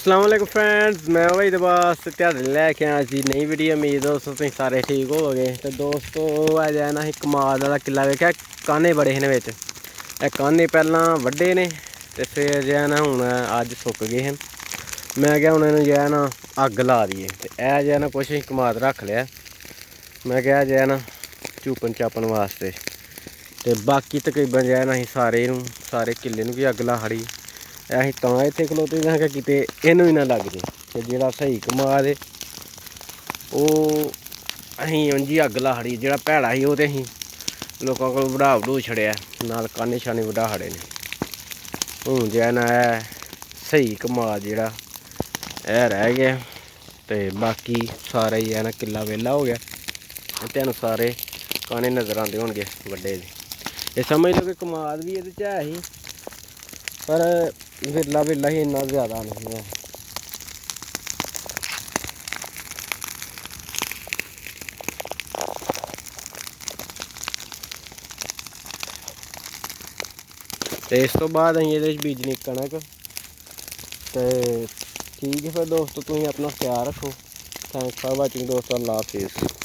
अस्सलाम वालेकुम फ्रेंड्स, मैं वहीद अब्बास ध्यान लैके आया जी नई वीडियो। उम्मीद दोस्तों तुम सारे ठीक हो गए। तो दोस्तों अज है ना कमाल वाला किला वेख्या, कान्ने बड़े ने बिच। कान्ने पहला वड्डे ने तो फिर जो है ना हूँ अज सुक गए हैं। मैं क्या हूँ इन्होंने जो है ना अग ला दी है। तो यह जो है ना कुछ कमाद रख लिया। मैं क्या जो है ना चूपन चापन वास्ते। तो बाकी तकरीबन जो है ना सारे किले भी अग ला खड़ी। अं तो इतने खलोते हैं कि किते इनू ही ना लग जाए। तो जोड़ा सही कमाद है वो अं उंजी अग ला खड़ी। जो भैड़ा ही वो तो अं लोगों को वढ़ा वढ़ू छड़िया, नाल कान्ने शाने वढ़ा खड़े ने। हूँ जो है ना सही कमाद जोड़ा रह गया। तो बाकी सारा ही है ना किला वेला हो गया। तेन सारे काने नज़र आते होंगे वड्डे। ये समझ लो कि कमाद भी ये है ही, पर विरला विरला ही इन्ना ज़्यादा नहीं है। तो इस तो बाद अं ये बीजनी कणक। तो ठीक है फिर दोस्तों, तुम अपना ख्याल रखो। थैंक्स फॉर वाचिंग दोस्तों, अल्लाह हाफिज़।